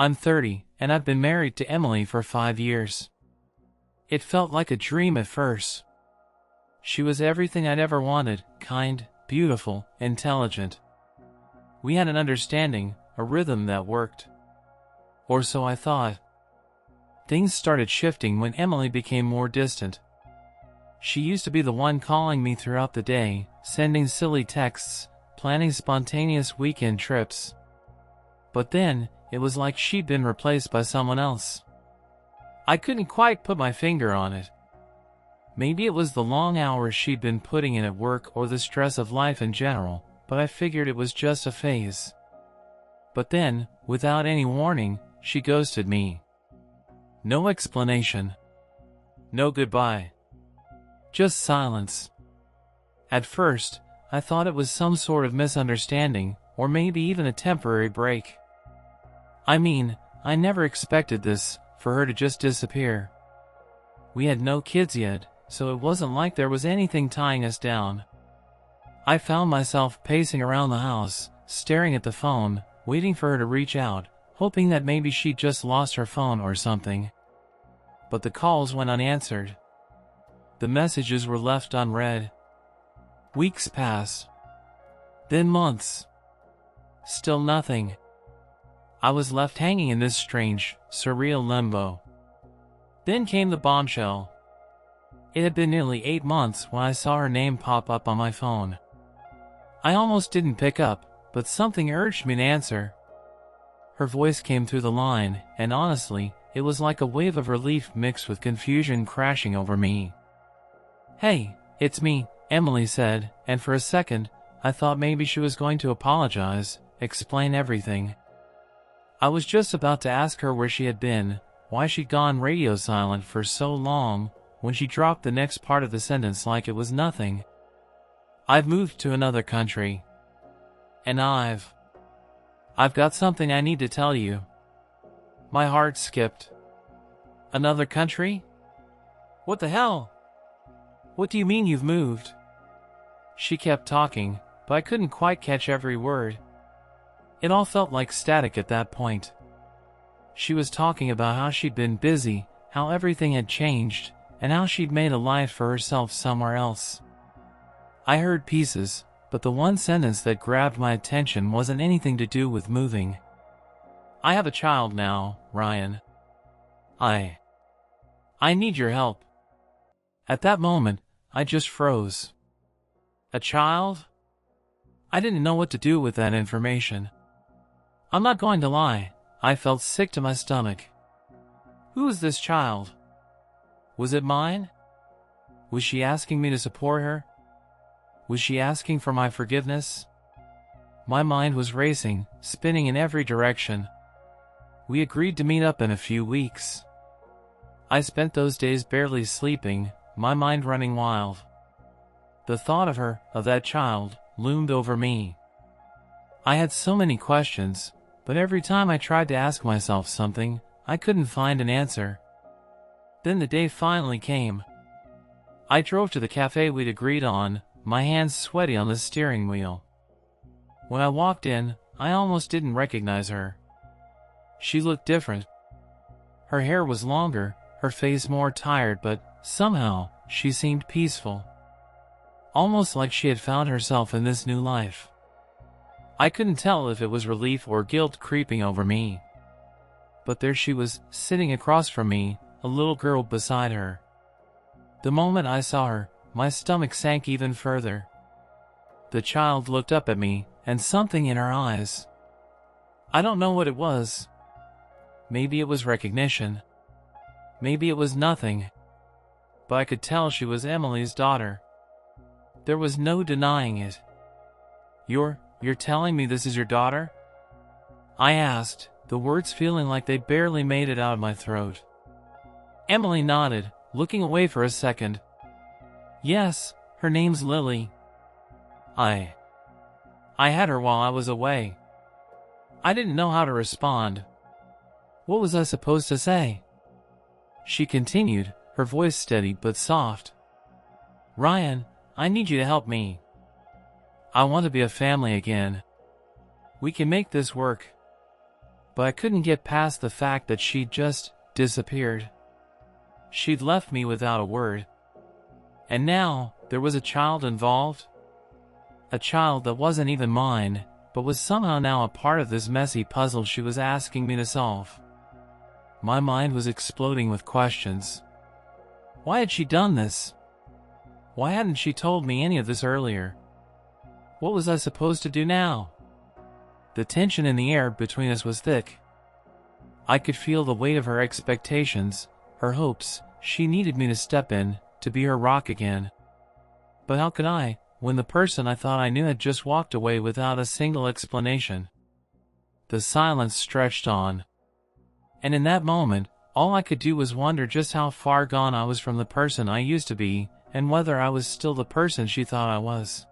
I'm 30, and I've been married to Emily for 5 years. It felt like a dream at first. She was everything I'd ever wanted, kind, beautiful, intelligent. We had an understanding, a rhythm that worked. Or so I thought. Things started shifting when Emily became more distant. She used to be the one calling me throughout the day, sending silly texts, planning spontaneous weekend trips. But then, it was like she'd been replaced by someone else. I couldn't quite put my finger on it. Maybe it was the long hours she'd been putting in at work or the stress of life in general, but I figured it was just a phase. But then, without any warning, she ghosted me. No explanation. No goodbye. Just silence. At first, I thought it was some sort of misunderstanding, or maybe even a temporary break. I mean, I never expected this, for her to just disappear. We had no kids yet, so it wasn't like there was anything tying us down. I found myself pacing around the house, staring at the phone, waiting for her to reach out, hoping that maybe she'd just lost her phone or something. But the calls went unanswered. The messages were left unread. Weeks passed. Then months. Still nothing. I was left hanging in this strange, surreal limbo. Then came the bombshell. It had been nearly 8 months when I saw her name pop up on my phone. I almost didn't pick up, but something urged me to answer. Her voice came through the line, and honestly, it was like a wave of relief mixed with confusion crashing over me. "Hey, it's me," Emily said, and for a second, I thought maybe she was going to apologize, explain everything. I was just about to ask her where she had been, why she'd gone radio silent for so long, when she dropped the next part of the sentence like it was nothing. "I've moved to another country. And I've got something I need to tell you." My heart skipped. "Another country? What the hell? What do you mean you've moved?" She kept talking, but I couldn't quite catch every word. It all felt like static at that point. She was talking about how she'd been busy, how everything had changed, and how she'd made a life for herself somewhere else. I heard pieces, but the one sentence that grabbed my attention wasn't anything to do with moving. "I have a child now, Ryan. I need your help." At that moment, I just froze. A child? I didn't know what to do with that information. I'm not going to lie, I felt sick to my stomach. Who is this child? Was it mine? Was she asking me to support her? Was she asking for my forgiveness? My mind was racing, spinning in every direction. We agreed to meet up in a few weeks. I spent those days barely sleeping, my mind running wild. The thought of her, of that child, loomed over me. I had so many questions, but every time I tried to ask myself something, I couldn't find an answer. Then the day finally came. I drove to the cafe we'd agreed on, my hands sweaty on the steering wheel. When I walked in, I almost didn't recognize her. She looked different. Her hair was longer, her face more tired, but somehow, she seemed peaceful. Almost like she had found herself in this new life. I couldn't tell if it was relief or guilt creeping over me. But there she was, sitting across from me, a little girl beside her. The moment I saw her, my stomach sank even further. The child looked up at me, and something in her eyes. I don't know what it was. Maybe it was recognition. Maybe it was nothing. But I could tell she was Emily's daughter. There was no denying it. You're telling me this is your daughter?" I asked, the words feeling like they barely made it out of my throat. Emily nodded, looking away for a second. "Yes, her name's Lily. I had her while I was away." I didn't know how to respond. What was I supposed to say? She continued, her voice steady but soft. "Ryan, I need you to help me. I want to be a family again. We can make this work. but I couldn't get past the fact that she'd just disappeared. She'd left me without a word. And now, there was a child involved. A child that wasn't even mine, but was somehow now a part of this messy puzzle she was asking me to solve. My mind was exploding with questions. Why had she done this? Why hadn't she told me any of this earlier? What was I supposed to do now? The tension in the air between us was thick. I could feel the weight of her expectations, her hopes. She needed me to step in, to be her rock again. But how could I, when the person I thought I knew had just walked away without a single explanation? The silence stretched on. And in that moment, all I could do was wonder just how far gone I was from the person I used to be, and whether I was still the person she thought I was.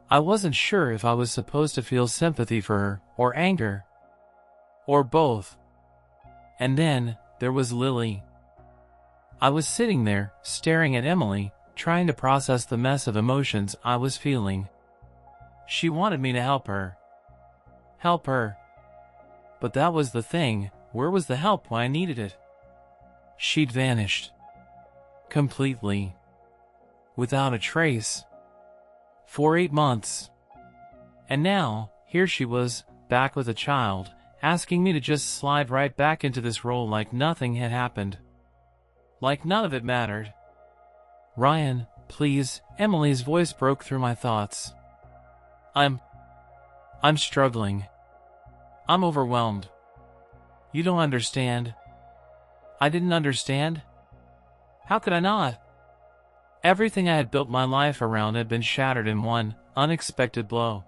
I wasn't sure if I was supposed to feel sympathy for her, or anger, or both. And then, there was Lily. I was sitting there, staring at Emily, trying to process the mess of emotions I was feeling. She wanted me to help her. Help her. But that was the thing, where was the help when I needed it? She'd vanished. Completely. Without a trace. For 8 months. And now, here she was, back with a child, asking me to just slide right back into this role like nothing had happened. Like none of it mattered. Ryan, please, Emily's voice broke through my thoughts. I'm struggling. I'm overwhelmed. You don't understand. I didn't understand. How could I not? Everything I had built my life around had been shattered in one unexpected blow.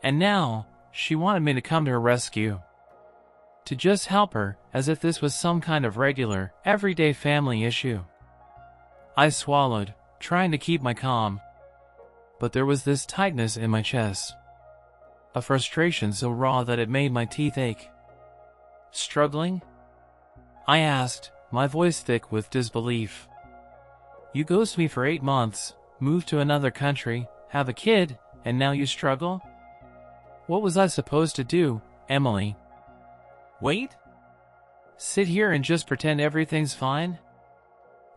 And now, she wanted me to come to her rescue. To just help her, as if this was some kind of regular, everyday family issue. I swallowed, trying to keep my calm. But there was this tightness in my chest. A frustration so raw that it made my teeth ache. Struggling? I asked, my voice thick with disbelief. You ghost me for 8 months, move to another country, have a kid, and now you struggle? What was I supposed to do, Emily? Wait? Sit here and just pretend everything's fine?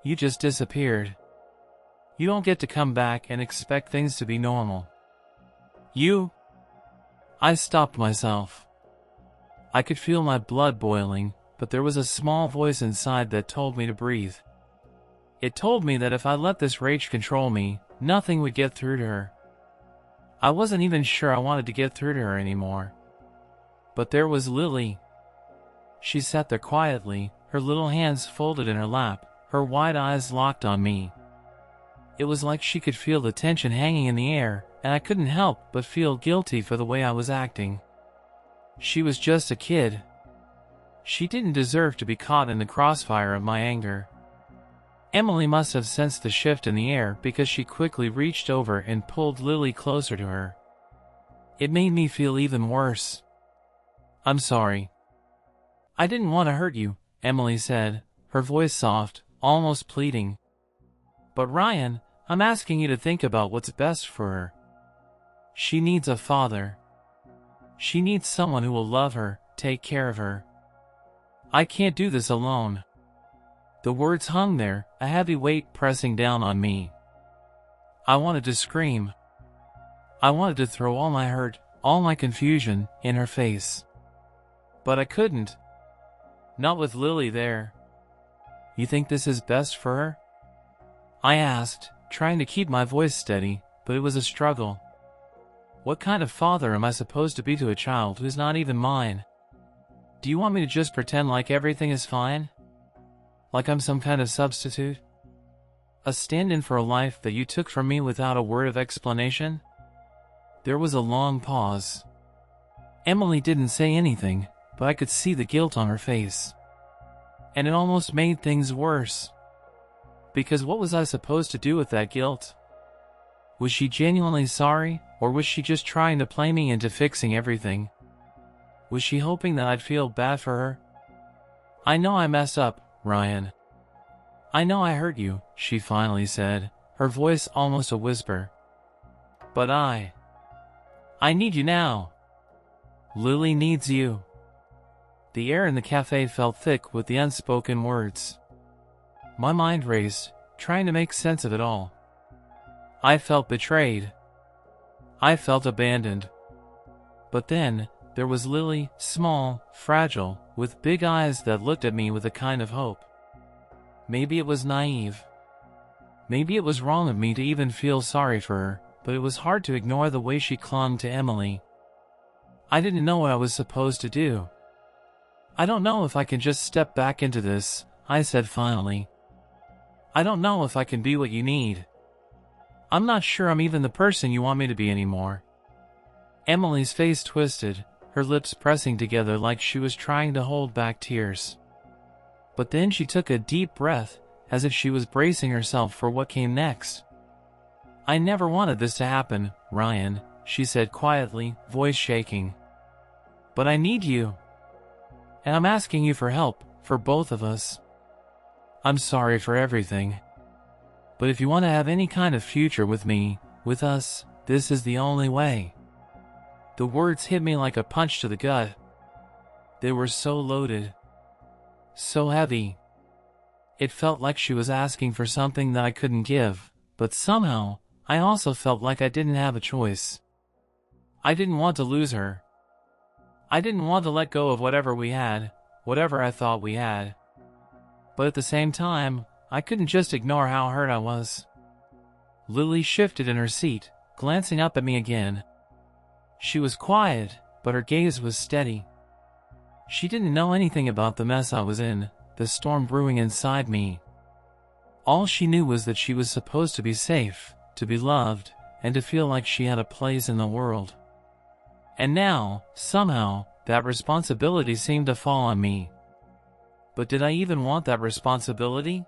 You just disappeared. You don't get to come back and expect things to be normal. I stopped myself. I could feel my blood boiling, but there was a small voice inside that told me to breathe. It told me that if I let this rage control me, nothing would get through to her. I wasn't even sure I wanted to get through to her anymore. But there was Lily. She sat there quietly, her little hands folded in her lap, her wide eyes locked on me. It was like she could feel the tension hanging in the air, and I couldn't help but feel guilty for the way I was acting. She was just a kid. She didn't deserve to be caught in the crossfire of my anger. Emily must have sensed the shift in the air because she quickly reached over and pulled Lily closer to her. It made me feel even worse. I'm sorry. I didn't want to hurt you, Emily said, her voice soft, almost pleading. But Ryan, I'm asking you to think about what's best for her. She needs a father. She needs someone who will love her, take care of her. I can't do this alone. The words hung there, a heavy weight pressing down on me. I wanted to scream. I wanted to throw all my hurt, all my confusion, in her face. But I couldn't. Not with Lily there. You think this is best for her? I asked, trying to keep my voice steady, but it was a struggle. What kind of father am I supposed to be to a child who's not even mine? Do you want me to just pretend like everything is fine? Like I'm some kind of substitute? A stand-in for a life that you took from me without a word of explanation? There was a long pause. Emily didn't say anything, but I could see the guilt on her face. And it almost made things worse. Because what was I supposed to do with that guilt? Was she genuinely sorry, or was she just trying to play me into fixing everything? Was she hoping that I'd feel bad for her? I know I messed up, Ryan. I know I hurt you, she finally said, her voice almost a whisper. But I need you now. Lily needs you. The air in the cafe felt thick with the unspoken words. My mind raced, trying to make sense of it all. I felt betrayed. I felt abandoned. But then, there was Lily, small, fragile, with big eyes that looked at me with a kind of hope. Maybe it was naive. Maybe it was wrong of me to even feel sorry for her, but it was hard to ignore the way she clung to Emily. I didn't know what I was supposed to do. I don't know if I can just step back into this, I said finally. I don't know if I can be what you need. I'm not sure I'm even the person you want me to be anymore. Emily's face twisted, her lips pressing together like she was trying to hold back tears. But then she took a deep breath, as if she was bracing herself for what came next. I never wanted this to happen, Ryan, she said quietly, voice shaking. But I need you. And I'm asking you for help, for both of us. I'm sorry for everything. But if you want to have any kind of future with me, with us, this is the only way. The words hit me like a punch to the gut. They were so loaded. So heavy. It felt like she was asking for something that I couldn't give, but somehow, I also felt like I didn't have a choice. I didn't want to lose her. I didn't want to let go of whatever we had, whatever I thought we had. But at the same time, I couldn't just ignore how hurt I was. Lily shifted in her seat, glancing up at me again. She was quiet, but her gaze was steady. She didn't know anything about the mess I was in, the storm brewing inside me. All she knew was that she was supposed to be safe, to be loved, and to feel like she had a place in the world. And now, somehow, that responsibility seemed to fall on me. But did I even want that responsibility?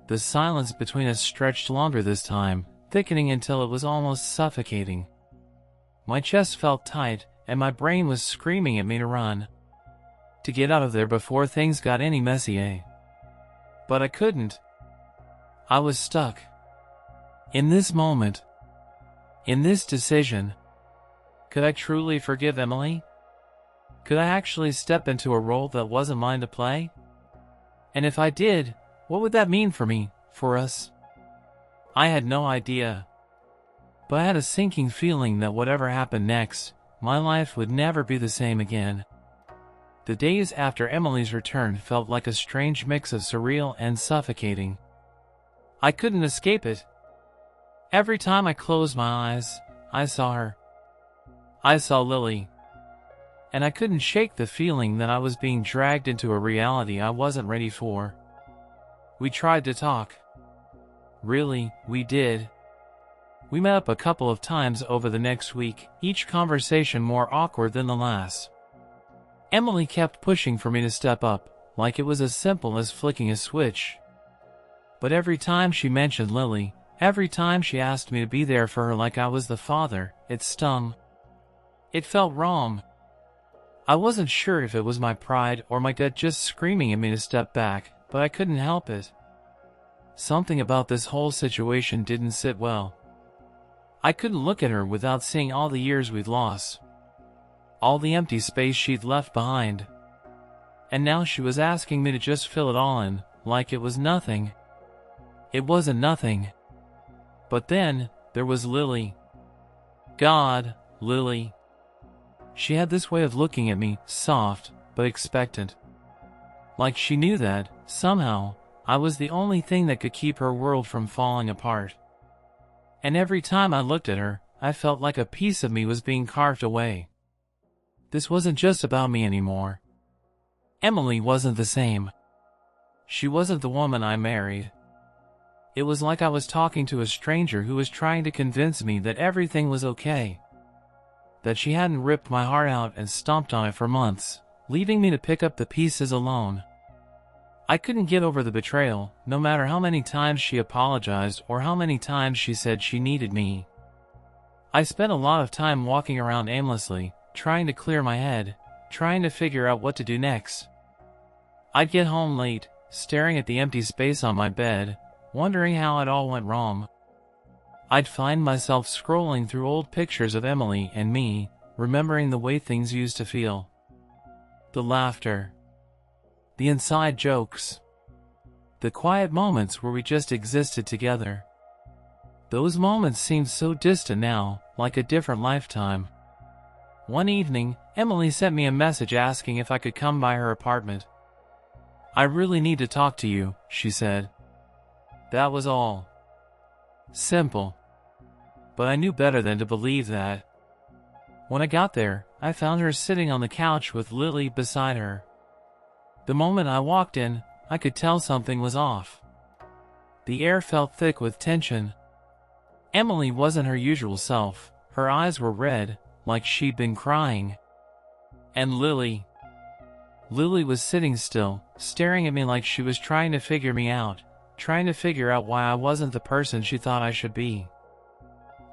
The silence between us stretched longer this time, thickening until it was almost suffocating. My chest felt tight, and my brain was screaming at me to run. To get out of there before things got any messier. But I couldn't. I was stuck. In this moment. In this decision. Could I truly forgive Emily? Could I actually step into a role that wasn't mine to play? And if I did, what would that mean for me, for us? I had no idea. But I had a sinking feeling that whatever happened next, my life would never be the same again. The days after Emily's return felt like a strange mix of surreal and suffocating. I couldn't escape it. Every time I closed my eyes, I saw her. I saw Lily. And I couldn't shake the feeling that I was being dragged into a reality I wasn't ready for. We tried to talk. Really, we did. We met up a couple of times over the next week, each conversation more awkward than the last. Emily kept pushing for me to step up, like it was as simple as flicking a switch. But every time she mentioned Lily, every time she asked me to be there for her like I was the father, it stung. It felt wrong. I wasn't sure if it was my pride or my gut just screaming at me to step back, but I couldn't help it. Something about this whole situation didn't sit well. I couldn't look at her without seeing all the years we'd lost. All the empty space she'd left behind. And now she was asking me to just fill it all in, like it was nothing. It wasn't nothing. But then, there was Lily. God, Lily. She had this way of looking at me, soft, but expectant. Like she knew that, somehow, I was the only thing that could keep her world from falling apart. And every time I looked at her, I felt like a piece of me was being carved away. This wasn't just about me anymore. Emily wasn't the same. She wasn't the woman I married. It was like I was talking to a stranger who was trying to convince me that everything was okay. That she hadn't ripped my heart out and stomped on it for months, leaving me to pick up the pieces alone. I couldn't get over the betrayal, no matter how many times she apologized or how many times she said she needed me. I spent a lot of time walking around aimlessly, trying to clear my head, trying to figure out what to do next. I'd get home late, staring at the empty space on my bed, wondering how it all went wrong. I'd find myself scrolling through old pictures of Emily and me, remembering the way things used to feel. The laughter. The inside jokes. The quiet moments where we just existed together. Those moments seemed so distant now, like a different lifetime. One evening, Emily sent me a message asking if I could come by her apartment. "I really need to talk to you," she said. That was all. Simple. But I knew better than to believe that. When I got there, I found her sitting on the couch with Lily beside her. The moment I walked in, I could tell something was off. The air felt thick with tension. Emily wasn't her usual self. Her eyes were red, like she'd been crying. And Lily was sitting still, staring at me like she was trying to figure me out, trying to figure out why I wasn't the person she thought I should be.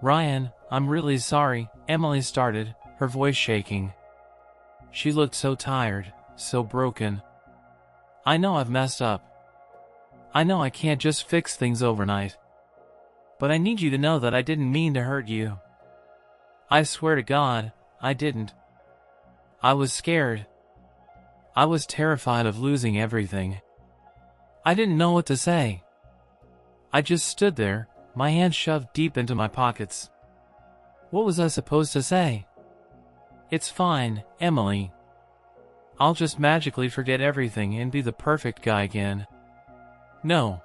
"Ryan, I'm really sorry," Emily started, her voice shaking. She looked so tired, so broken. "I know I've messed up. I know I can't just fix things overnight. But I need you to know that I didn't mean to hurt you. I swear to God, I didn't. I was scared. I was terrified of losing everything. I didn't know what to say. I just stood there, my hands shoved deep into my pockets. What was I supposed to say? It's fine, Emily. I'll just magically forget everything and be the perfect guy again." No.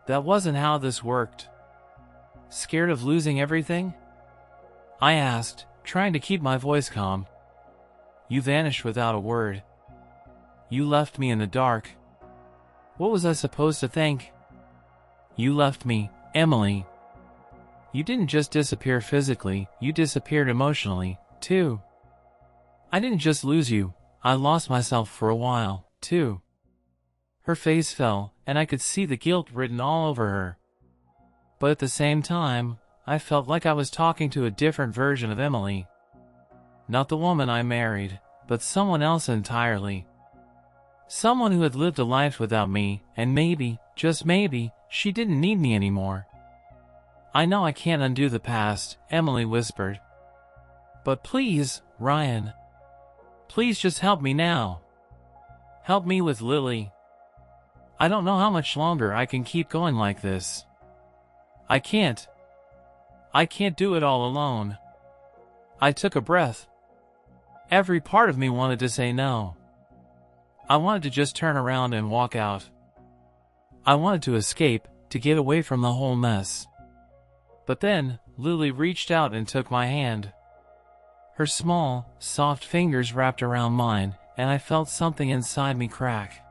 That wasn't how this worked. "Scared of losing everything?" I asked, trying to keep my voice calm. "You vanished without a word. You left me in the dark. What was I supposed to think? You left me, Emily. You didn't just disappear physically, you disappeared emotionally, too. I didn't just lose you, I lost myself for a while, too." Her face fell, and I could see the guilt written all over her. But at the same time, I felt like I was talking to a different version of Emily. Not the woman I married, but someone else entirely. Someone who had lived a life without me, and maybe, just maybe, she didn't need me anymore. "I know I can't undo the past," Emily whispered. "But please, Ryan. Please just help me now. Help me with Lily. I don't know how much longer I can keep going like this. I can't. I can't do it all alone." I took a breath. Every part of me wanted to say no. I wanted to just turn around and walk out. I wanted to escape, to get away from the whole mess. But then, Lily reached out and took my hand. Her small, soft fingers wrapped around mine, and I felt something inside me crack.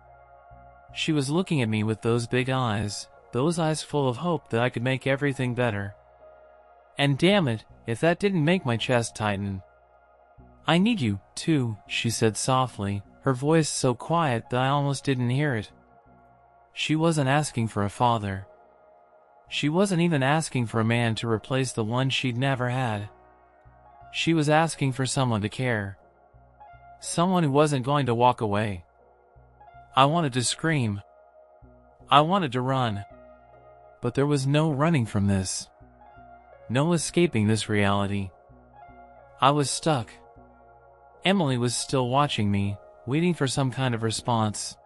She was looking at me with those big eyes, those eyes full of hope that I could make everything better. And damn it, if that didn't make my chest tighten. "I need you, too," she said softly, her voice so quiet that I almost didn't hear it. She wasn't asking for a father. She wasn't even asking for a man to replace the one she'd never had. She was asking for someone to care. Someone who wasn't going to walk away. I wanted to scream. I wanted to run. But there was no running from this. No escaping this reality. I was stuck. Emily was still watching me, waiting for some kind of response.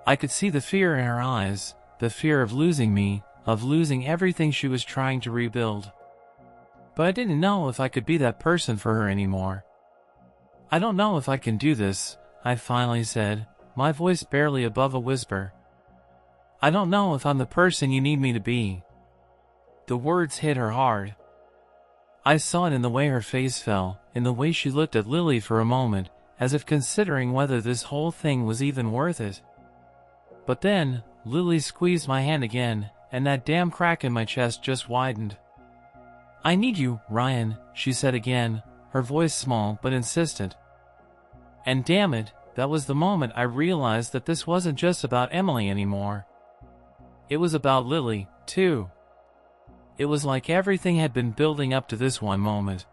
I could see the fear in her eyes, the fear of losing me, of losing everything she was trying to rebuild. But I didn't know if I could be that person for her anymore. "I don't know if I can do this," I finally said, my voice barely above a whisper. "I don't know if I'm the person you need me to be." The words hit her hard. I saw it in the way her face fell, in the way she looked at Lily for a moment, as if considering whether this whole thing was even worth it. But then, Lily squeezed my hand again, and that damn crack in my chest just widened. "I need you, Ryan," she said again, her voice small but insistent. And damn it, that was the moment I realized that this wasn't just about Emily anymore. It was about Lily, too. It was like everything had been building up to this one moment.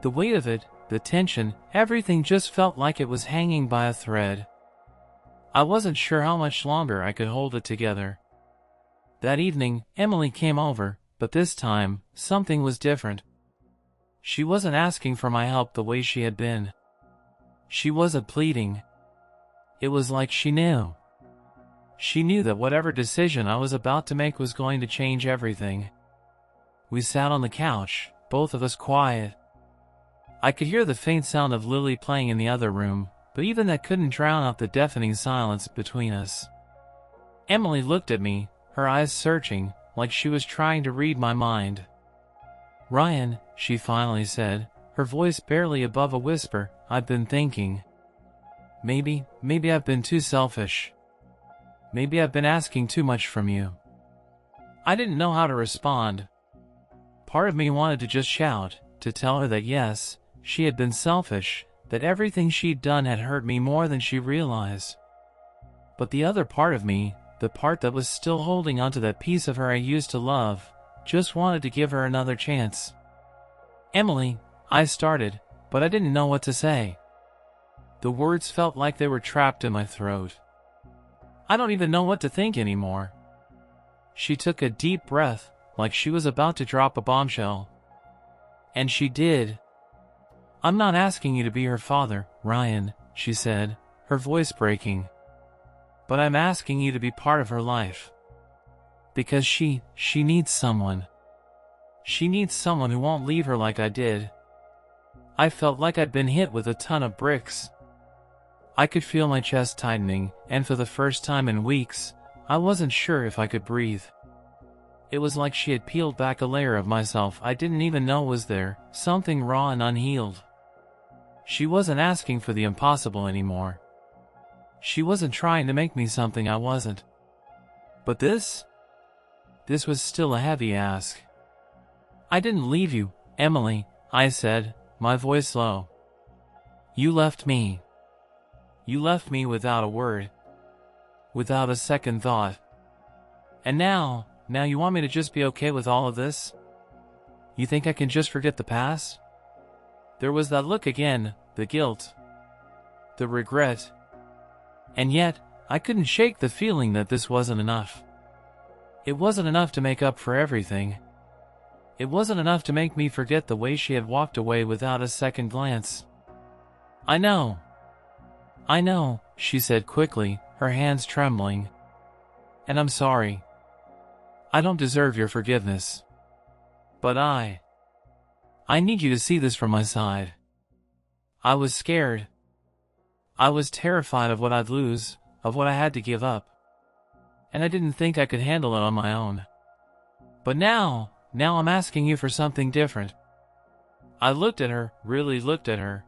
The weight of it, the tension, everything just felt like it was hanging by a thread. I wasn't sure how much longer I could hold it together. That evening, Emily came over, but this time, something was different. She wasn't asking for my help the way she had been. She wasn't pleading. It was like she knew. She knew that whatever decision I was about to make was going to change everything. We sat on the couch, both of us quiet. I could hear the faint sound of Lily playing in the other room, but even that couldn't drown out the deafening silence between us. Emily looked at me, her eyes searching, like she was trying to read my mind. "Ryan," she finally said, her voice barely above a whisper, "I've been thinking. Maybe I've been too selfish. Maybe I've been asking too much from you." I didn't know how to respond. Part of me wanted to just shout, to tell her that yes, she had been selfish, that everything she'd done had hurt me more than she realized. But the other part of me, the part that was still holding onto that piece of her I used to love, just wanted to give her another chance. "Emily," I started, but I didn't know what to say. The words felt like they were trapped in my throat. I don't even know what to think anymore. She took a deep breath, like she was about to drop a bombshell. And she did. "I'm not asking you to be her father, Ryan," she said, her voice breaking. "But I'm asking you to be part of her life. Because she needs someone. She needs someone who won't leave her like I did." I felt like I'd been hit with a ton of bricks. I could feel my chest tightening, and for the first time in weeks, I wasn't sure if I could breathe. It was like she had peeled back a layer of myself I didn't even know was there, something raw and unhealed. She wasn't asking for the impossible anymore. She wasn't trying to make me something I wasn't. But this was still a heavy ask. "I didn't leave you, Emily," I said, my voice low. "You left me. You left me without a word. Without a second thought. And now you want me to just be okay with all of this? You think I can just forget the past?" There was that look again, the guilt. The regret. And yet, I couldn't shake the feeling that this wasn't enough. It wasn't enough to make up for everything. It wasn't enough to make me forget the way she had walked away without a second glance. I know, she said quickly, her hands trembling. "And I'm sorry. I don't deserve your forgiveness. But I need you to see this from my side." I was scared. I was terrified of what I'd lose, of what I had to give up. And I didn't think I could handle it on my own. But now I'm asking you for something different. I looked at her, really looked at her.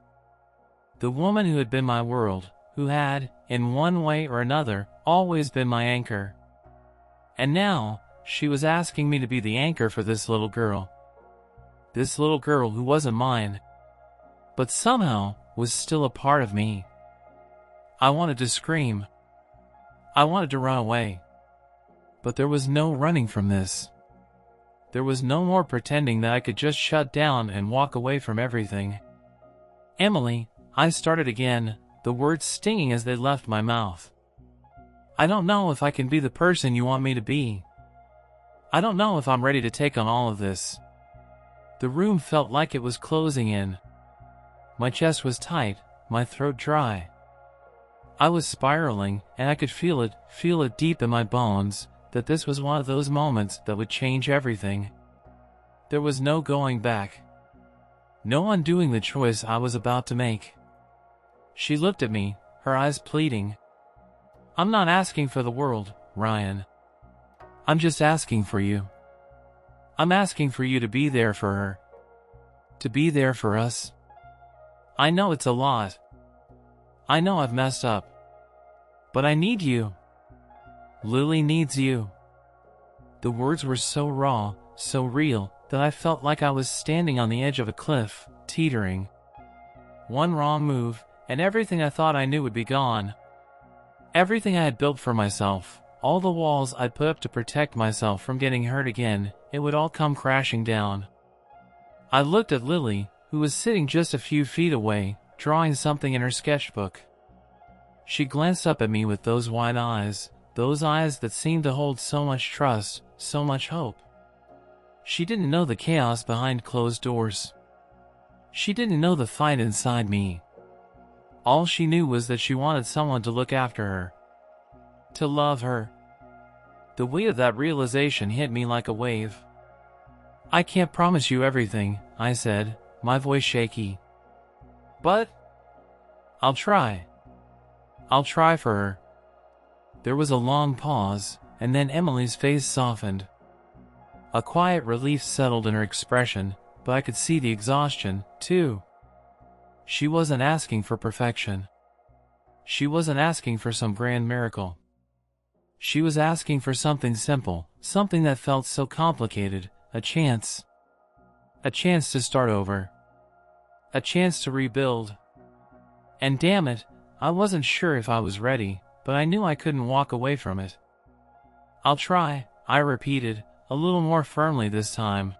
The woman who had been my world, who had, in one way or another, always been my anchor. And now, she was asking me to be the anchor for this little girl. This little girl who wasn't mine, but somehow was still a part of me. I wanted to scream. I wanted to run away. But there was no running from this. There was no more pretending that I could just shut down and walk away from everything. "Emily," I started again, the words stinging as they left my mouth. "I don't know if I can be the person you want me to be. I don't know if I'm ready to take on all of this." The room felt like it was closing in. My chest was tight, my throat dry. I was spiraling, and I could feel it deep in my bones, that this was one of those moments that would change everything. There was no going back. No undoing the choice I was about to make. She looked at me, her eyes pleading. "I'm not asking for the world, Ryan. I'm just asking for you. I'm asking for you to be there for her. To be there for us. I know it's a lot. I know I've messed up. But I need you. Lily needs you." The words were so raw, so real, that I felt like I was standing on the edge of a cliff, teetering. One wrong move, and everything I thought I knew would be gone. Everything I had built for myself, all the walls I'd put up to protect myself from getting hurt again, it would all come crashing down. I looked at Lily, who was sitting just a few feet away, drawing something in her sketchbook. She glanced up at me with those wide eyes, those eyes that seemed to hold so much trust, so much hope. She didn't know the chaos behind closed doors. She didn't know the fight inside me. All she knew was that she wanted someone to look after her, to love her. The weight of that realization hit me like a wave. "I can't promise you everything," I said, my voice shaky. "But I'll try. I'll try for her." There was a long pause, and then Emily's face softened. A quiet relief settled in her expression, but I could see the exhaustion, too. She wasn't asking for perfection. She wasn't asking for some grand miracle. She was asking for something simple, something that felt so complicated, a chance. A chance to start over. A chance to rebuild. And damn it, I wasn't sure if I was ready, but I knew I couldn't walk away from it. "I'll try," I repeated, a little more firmly this time.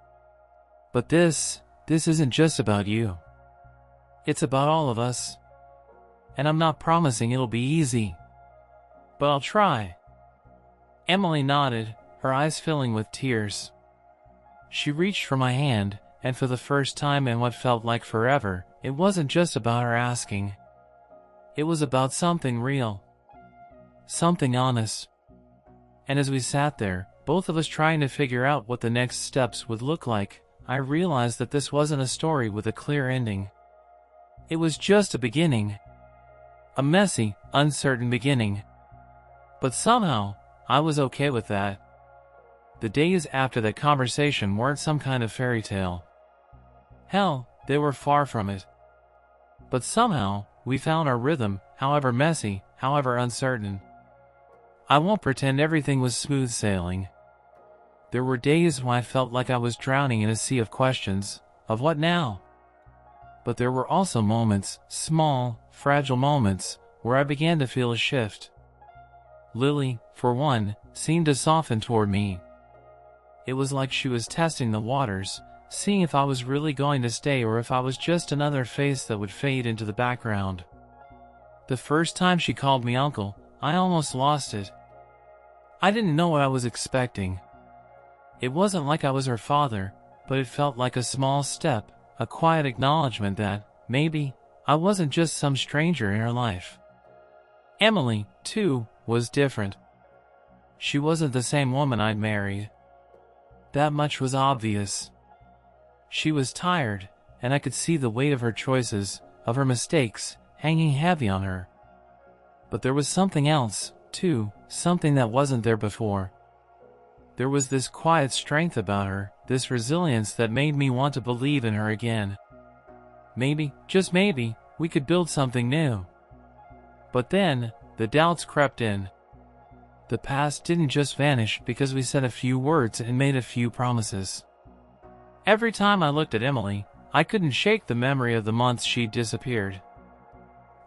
"But this isn't just about you. It's about all of us. And I'm not promising it'll be easy. But I'll try." Emily nodded, her eyes filling with tears. She reached for my hand, and for the first time in what felt like forever, it wasn't just about her asking. It was about something real. Something honest. And as we sat there, both of us trying to figure out what the next steps would look like, I realized that this wasn't a story with a clear ending. It was just a beginning. A messy, uncertain beginning. But somehow, I was okay with that. The days after that conversation weren't some kind of fairy tale. Hell, they were far from it. But somehow, we found our rhythm, however messy, however uncertain. I won't pretend everything was smooth sailing. There were days when I felt like I was drowning in a sea of questions, of what now? But there were also moments, small, fragile moments, where I began to feel a shift. Lily, for one, seemed to soften toward me. It was like she was testing the waters, seeing if I was really going to stay or if I was just another face that would fade into the background. The first time she called me uncle, I almost lost it. I didn't know what I was expecting. It wasn't like I was her father, but it felt like a small step, a quiet acknowledgement that, maybe, I wasn't just some stranger in her life. Emily, too, was different. She wasn't the same woman I'd married. That much was obvious. She was tired, and I could see the weight of her choices, of her mistakes, hanging heavy on her. But there was something else, too, something that wasn't there before. There was this quiet strength about her, this resilience that made me want to believe in her again. Maybe, just maybe, we could build something new. But then, the doubts crept in. The past didn't just vanish because we said a few words and made a few promises. Every time I looked at Emily, I couldn't shake the memory of the months she'd disappeared.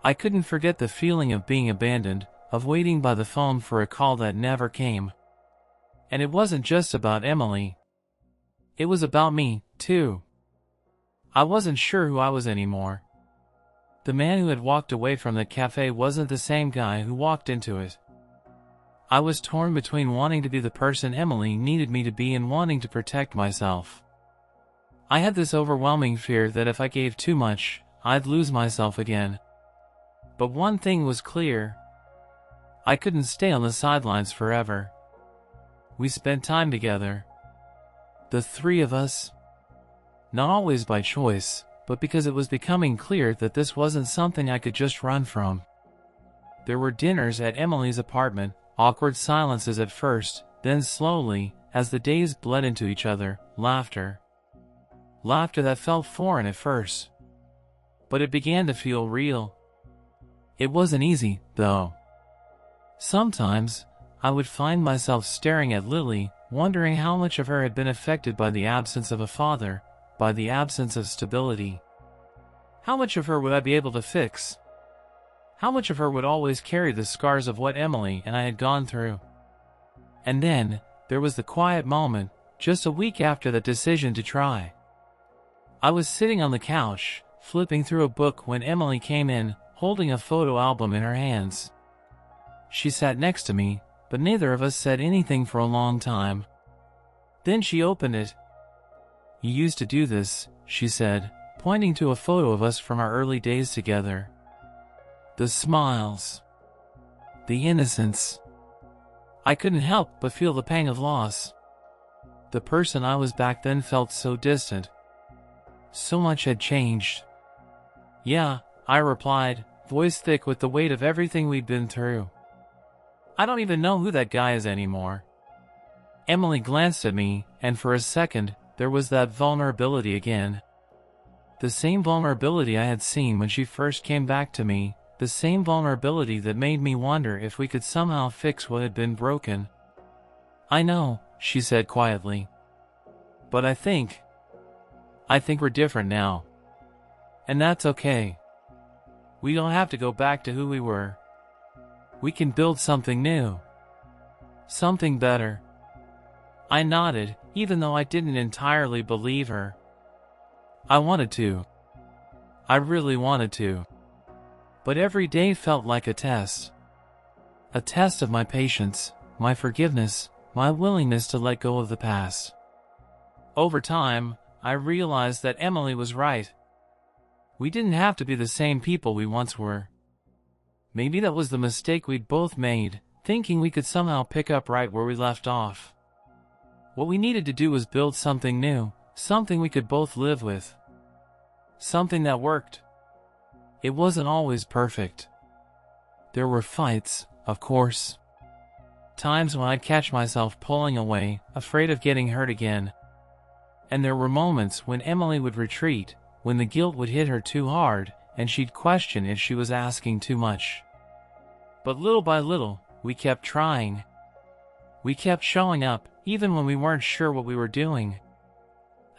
I couldn't forget the feeling of being abandoned, of waiting by the phone for a call that never came. And it wasn't just about Emily. It was about me, too. I wasn't sure who I was anymore. The man who had walked away from the cafe wasn't the same guy who walked into it. I was torn between wanting to be the person Emily needed me to be and wanting to protect myself. I had this overwhelming fear that if I gave too much, I'd lose myself again. But one thing was clear. I couldn't stay on the sidelines forever. We spent time together. The three of us. Not always by choice, but because it was becoming clear that this wasn't something I could just run from. There were dinners at Emily's apartment, awkward silences at first, then slowly, as the days bled into each other, laughter. Laughter that felt foreign at first. But it began to feel real. It wasn't easy, though. Sometimes, I would find myself staring at Lily, wondering how much of her had been affected by the absence of a father, by the absence of stability. How much of her would I be able to fix? How much of her would always carry the scars of what Emily and I had gone through? And then, there was the quiet moment, just a week after that decision to try. I was sitting on the couch, flipping through a book when Emily came in, holding a photo album in her hands. She sat next to me, but neither of us said anything for a long time. Then she opened it. "You used to do this," she said, pointing to a photo of us from our early days together. The smiles. The innocence. I couldn't help but feel the pang of loss. The person I was back then felt so distant. So much had changed. Yeah, I replied, voice thick with the weight of everything we'd been through. I don't even know who that guy is anymore. Emily glanced at me, and for a second, there was that vulnerability again. The same vulnerability I had seen when she first came back to me, the same vulnerability that made me wonder if we could somehow fix what had been broken. I know, she said quietly. But I think we're different now. And that's okay. We don't have to go back to who we were. We can build something new. Something better. I nodded, even though I didn't entirely believe her. I wanted to. I really wanted to. But every day felt like a test. A test of my patience, my forgiveness, my willingness to let go of the past. Over time, I realized that Emily was right. We didn't have to be the same people we once were. Maybe that was the mistake we'd both made, thinking we could somehow pick up right where we left off. What we needed to do was build something new, something we could both live with. Something that worked. It wasn't always perfect. There were fights, of course. Times when I'd catch myself pulling away, afraid of getting hurt again. And there were moments when Emily would retreat, when the guilt would hit her too hard, and she'd question if she was asking too much. But little by little, we kept trying. We kept showing up, even when we weren't sure what we were doing.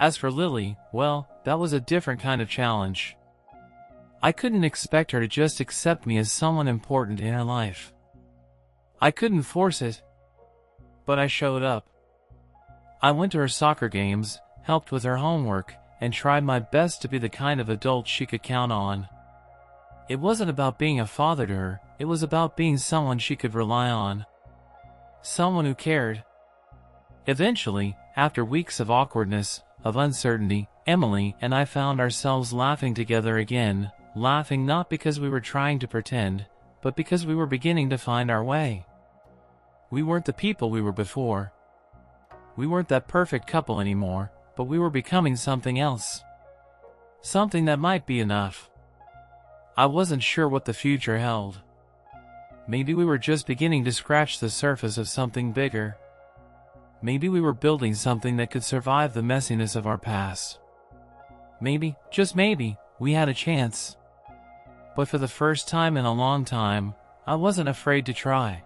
As for Lily, well, that was a different kind of challenge. I couldn't expect her to just accept me as someone important in her life. I couldn't force it. But I showed up. I went to her soccer games, helped with her homework, and tried my best to be the kind of adult she could count on. It wasn't about being a father to her, it was about being someone she could rely on. Someone who cared. Eventually, after weeks of awkwardness, of uncertainty, Emily and I found ourselves laughing together again, laughing not because we were trying to pretend, but because we were beginning to find our way. We weren't the people we were before. We weren't that perfect couple anymore, but we were becoming something else. Something that might be enough. I wasn't sure what the future held. Maybe we were just beginning to scratch the surface of something bigger. Maybe we were building something that could survive the messiness of our past. Maybe, just maybe, we had a chance. But for the first time in a long time, I wasn't afraid to try.